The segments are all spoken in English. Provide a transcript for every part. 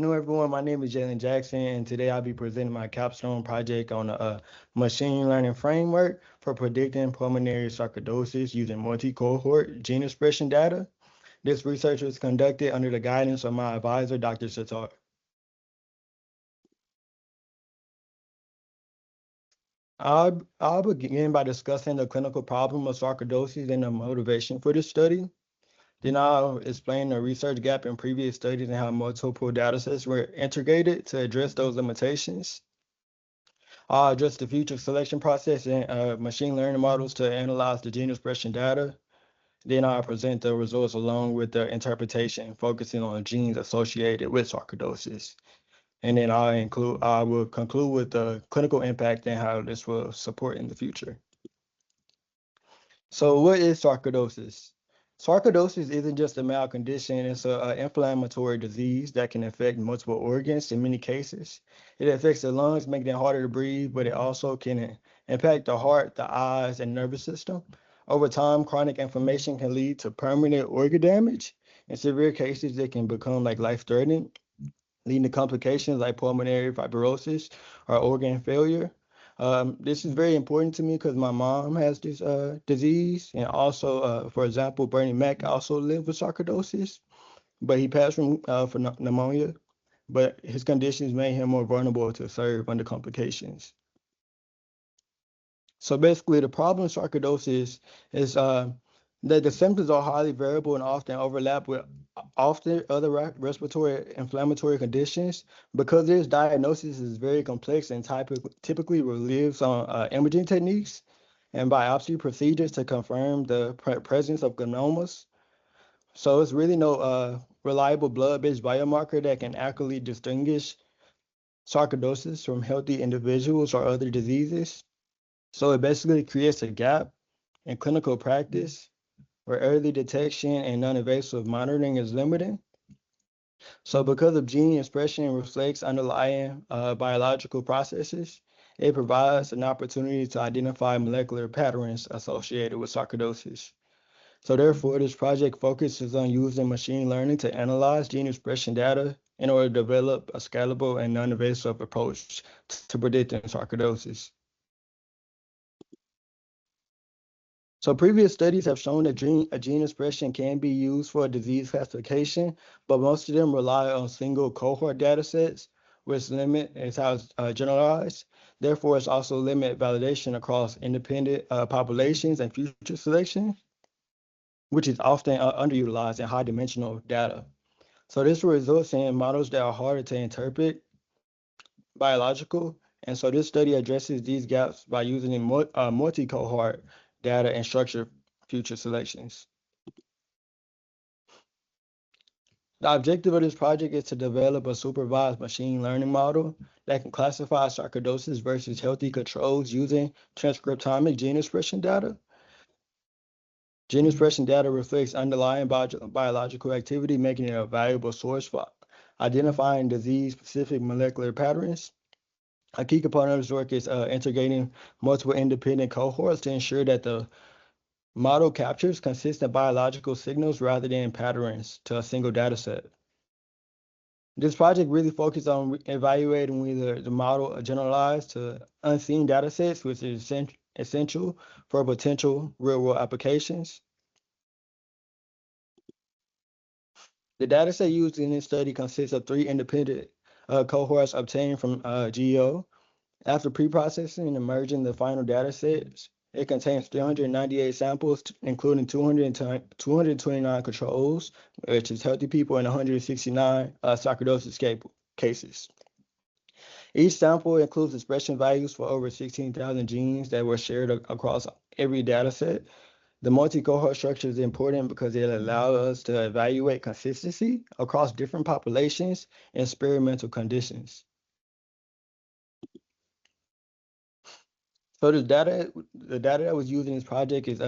Hello, everyone. My name is Jalen Jackson, and today I'll be presenting my capstone project on a machine learning framework for predicting pulmonary sarcoidosis using multi-cohort gene expression data. This research was conducted under the guidance of my advisor, Dr. Satar. I'll begin by discussing the clinical problem of sarcoidosis and the motivation for this study. Then I'll explain the research gap in previous studies and how multiple datasets were integrated to address those limitations. I'll address the future selection process and machine learning models to analyze the gene expression data. Then I'll present the results along with the interpretation, focusing on genes associated with sarcoidosis. And then I will conclude with the clinical impact and how this will support in the future. So what is sarcoidosis? Sarcoidosis isn't just a mild condition, it's an inflammatory disease that can affect multiple organs in many cases. It affects the lungs, making it harder to breathe, but it also can impact the heart, the eyes, and nervous system. Over time, chronic inflammation can lead to permanent organ damage. In severe cases, it can become like life-threatening, leading to complications like pulmonary fibrosis or organ failure. This is very important to me because my mom has this disease, and also, for example, Bernie Mac also lived with sarcoidosis, but he passed from pneumonia. But his conditions made him more vulnerable to serve under complications. So basically, the problem with sarcoidosis is that the symptoms are highly variable and often overlap with often other respiratory inflammatory conditions. Because this diagnosis is very complex and typically relies on imaging techniques and biopsy procedures to confirm the presence of gliomas. So it's really no reliable blood-based biomarker that can accurately distinguish sarcoidosis from healthy individuals or other diseases. So it basically creates a gap in clinical practice where early detection and non-invasive monitoring is limited. So because of gene expression reflects underlying biological processes, it provides an opportunity to identify molecular patterns associated with sarcoidosis. So therefore, this project focuses on using machine learning to analyze gene expression data in order to develop a scalable and non-invasive approach to predicting sarcoidosis. So previous studies have shown that gene expression can be used for disease classification, but most of them rely on single cohort data sets, which limit is how it's generalized. Therefore, it's also limit validation across independent populations and future selection, which is often underutilized in high dimensional data. So this results in models that are harder to interpret, biological, and so this study addresses these gaps by using multi-cohort data and structured future selections. The objective of this project is to develop a supervised machine learning model that can classify sarcoidosis versus healthy controls using transcriptomic gene expression data. Gene expression data reflects underlying biological activity, making it a valuable source for identifying disease-specific molecular patterns. A key component of this work is integrating multiple independent cohorts to ensure that the model captures consistent biological signals rather than patterns to a single data set. This project really focused on evaluating whether the model generalized to unseen data sets, which is essential for potential real-world applications. The data set used in this study consists of 3 independent cohorts obtained from GEO. After pre-processing and merging the final data sets, it contains 398 samples, including 229 controls, which is healthy people, and 169 sarcoidosis cases. Each sample includes expression values for over 16,000 genes that were shared across every data set. The multi-cohort structure is important because it allows us to evaluate consistency across different populations and experimental conditions. So the data that was used in this project is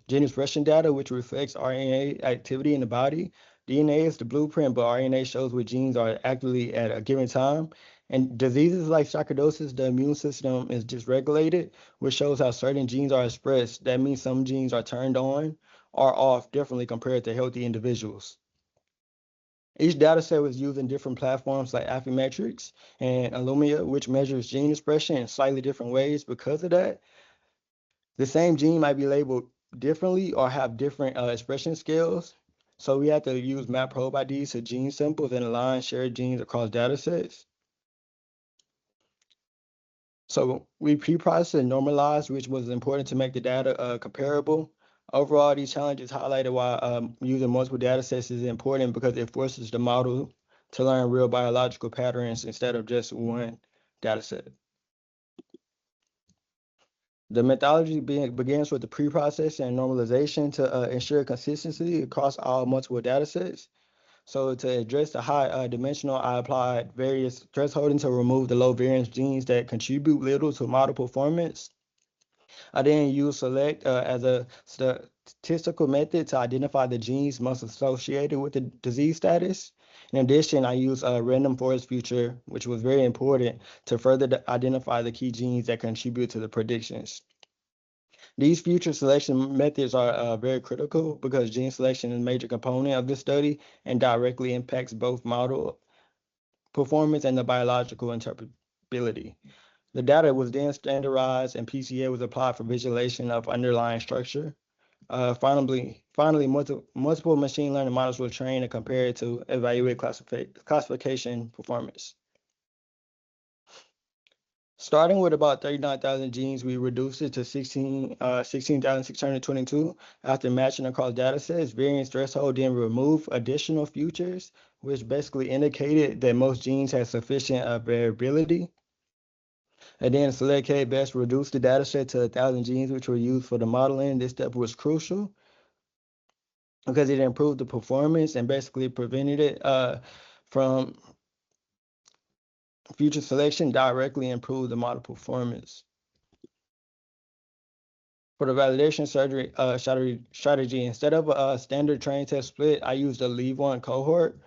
gene expression data, which reflects RNA activity in the body. DNA is the blueprint, but RNA shows what genes are actively at a given time. And diseases like sarcoidosis, the immune system is dysregulated, which shows how certain genes are expressed. That means some genes are turned on or off differently compared to healthy individuals. Each data set was used in different platforms like Affymetrix and Illumia, which measures gene expression in slightly different ways. Because of that, the same gene might be labeled differently or have different expression scales. So we have to use map probe IDs to gene samples and align shared genes across data sets. So we pre-processed and normalized, which was important to make the data comparable. Overall, these challenges highlighted why using multiple data sets is important because it forces the model to learn real biological patterns instead of just one data set. The methodology begins with the pre-processing and normalization to ensure consistency across all multiple data sets. So to address the high dimensional, I applied various thresholding to remove the low variance genes that contribute little to model performance. I then use select as a statistical method to identify the genes most associated with the disease status. In addition, I use a random forest feature, which was very important to further identify the key genes that contribute to the predictions. These future selection methods are very critical because gene selection is a major component of this study and directly impacts both model performance and the biological interpretability. The data was then standardized and PCA was applied for visualization of underlying structure. Finally, multiple machine learning models were trained and compared to evaluate classification performance. Starting with about 39,000 genes, we reduced it to 16,622 after matching across data sets. Variance threshold then removed additional features, which basically indicated that most genes had sufficient variability. And then select K best reduced the data set to 1,000 genes, which were used for the modeling. This step was crucial because it improved the performance and basically prevented it from future selection, directly improved the model performance. For the validation strategy, instead of a standard train test split, I used a leave one cohort.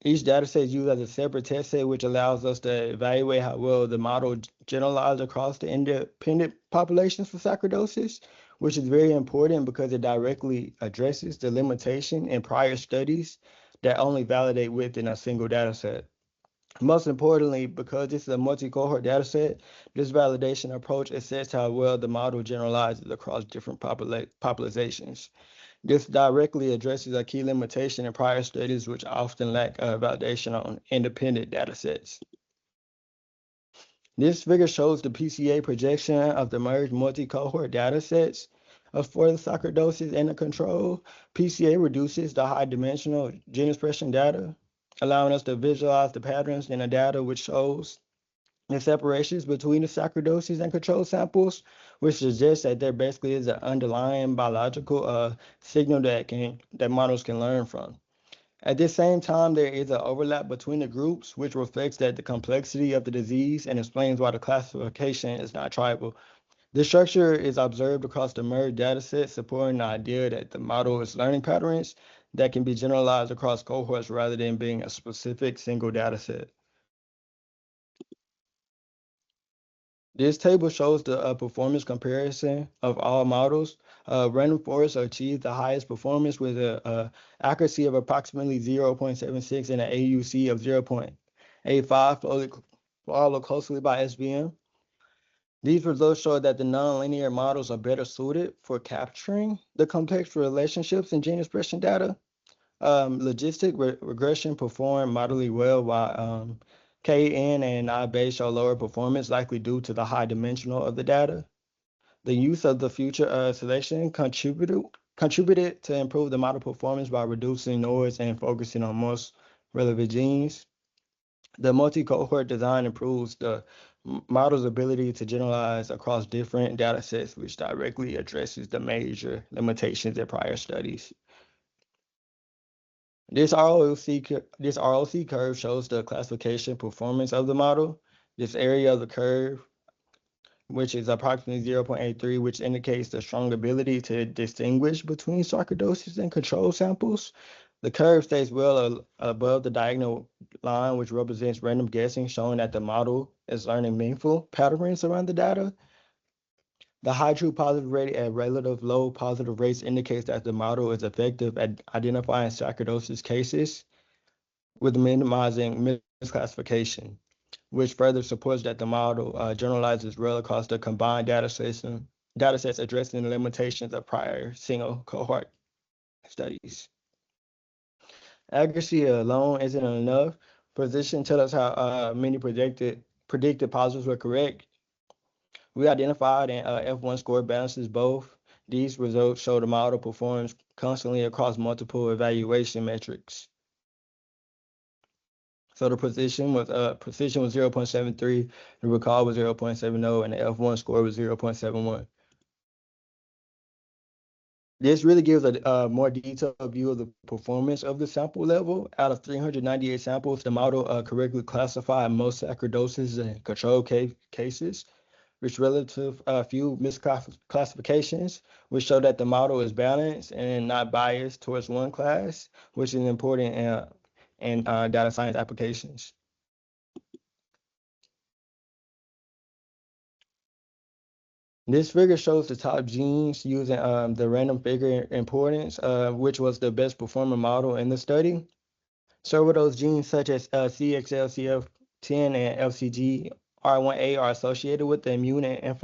Each data set is used as a separate test set, which allows us to evaluate how well the model generalized across the independent populations for sarcoidosis, which is very important because it directly addresses the limitation in prior studies that only validate within a single data set. Most importantly, because this is a multi-cohort data set, this validation approach assesses how well the model generalizes across different populations. This directly addresses a key limitation in prior studies, which often lack validation on independent data sets. This figure shows the PCA projection of the merged multi-cohort data sets for the sarcoidosis and the control. PCA reduces the high dimensional gene expression data, allowing us to visualize the patterns in the data, which shows the separations between the sarcoidosis and control samples, which suggests that there basically is an underlying biological signal that models can learn from. At the same time, there is an overlap between the groups, which reflects that the complexity of the disease and explains why the classification is not tribal. This structure is observed across the merged dataset, supporting the idea that the model is learning patterns that can be generalized across cohorts rather than being a specific single dataset. This table shows the performance comparison of all models. Random forests achieved the highest performance with an accuracy of approximately 0.76 and an AUC of 0.85, followed closely by SVM. These results show that the nonlinear models are better suited for capturing the complex relationships in gene expression data. Logistic regression performed moderately well, while KN and I-base show lower performance, likely due to the high dimensional of the data. The use of the future selection contributed to improve the model performance by reducing noise and focusing on most relevant genes. The multi-cohort design improves the model's ability to generalize across different data sets, which directly addresses the major limitations in prior studies. This ROC curve shows the classification performance of the model. This area of the curve, which is approximately 0.83, which indicates the strong ability to distinguish between sarcoidosis and control samples. The curve stays well above the diagonal line, which represents random guessing, showing that the model is learning meaningful patterns around the data. The high true positive rate at relative low positive rates indicates that the model is effective at identifying sarcoidosis cases. with minimizing misclassification, which further supports that the model generalizes well across the combined datasets addressing the limitations of prior single cohort studies. Accuracy alone isn't enough. Precision tells us how many predicted positives were correct. We identified and F1 score balances both. These results show the model performs constantly across multiple evaluation metrics. So the precision was 0.73, the recall was 0.70, and the F1 score was 0.71. This really gives a more detailed view of the performance of the sample level. Out of 398 samples, the model correctly classified most sarcoidosis and control cases, which relative few misclassifications, which show that the model is balanced and not biased towards one class, which is important in data science applications. This figure shows the top genes using the random figure importance, which was the best performing model in the study. Several of those genes, such as CXL, CF10, and FCG R1A, are associated with the immune and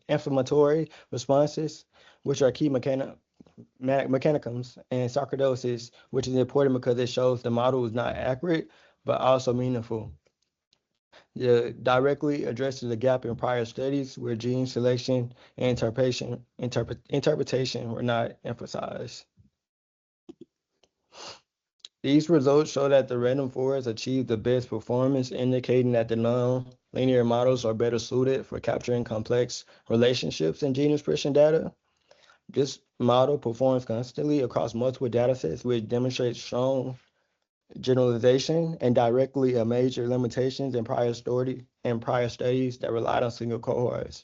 inflammatory responses, which are key mechanisms and sarcoidosis, which is important because it shows the model is not accurate, but also meaningful. It directly addresses the gap in prior studies where gene selection and interpretation were not emphasized. These results show that the random forests achieved the best performance, indicating that the non-linear models are better suited for capturing complex relationships in gene expression data. This model performs consistently across multiple datasets, which demonstrates strong generalization and directly major limitations in prior studies that relied on single cohorts.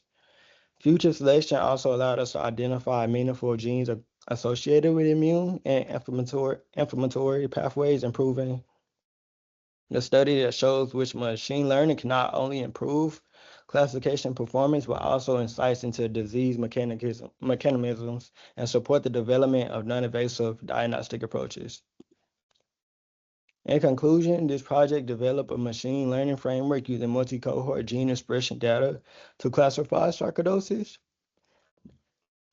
Future selection also allowed us to identify meaningful genes associated with immune and inflammatory pathways, improving the study that shows which machine learning can not only improve classification performance, but also insights into disease mechanisms and support the development of non-invasive diagnostic approaches. In conclusion, this project developed a machine learning framework using multi-cohort gene expression data to classify sarcoidosis.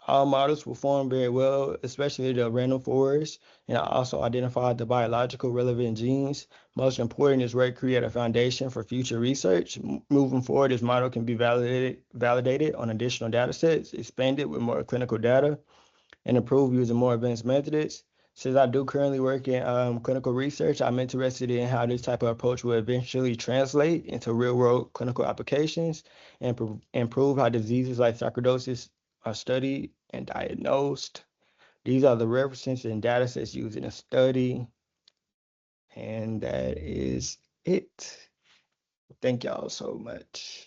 All models performed very well, especially the random forest, and also identified the biological relevant genes. Most important is where it create a foundation for future research. Moving forward, this model can be validated on additional data sets, expanded with more clinical data, and improved using more advanced methods. Since I do currently work in clinical research, I'm interested in how this type of approach will eventually translate into real-world clinical applications and improve how diseases like sarcoidosis are studied and diagnosed. These are the references and data sets used in a study. And that is it. Thank y'all so much.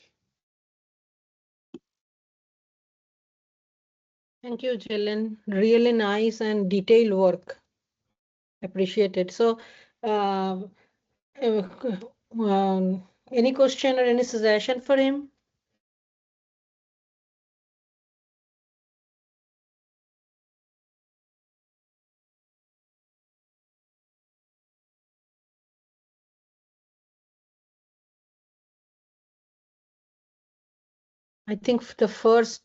Thank you, Jalen. Really nice and detailed work. Appreciate it. So, any question or any suggestion for him? I think the first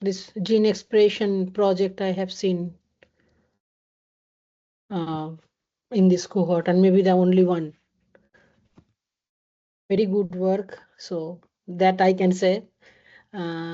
this gene expression project I have seen in this cohort, and maybe the only one. Very good work. So that I can say.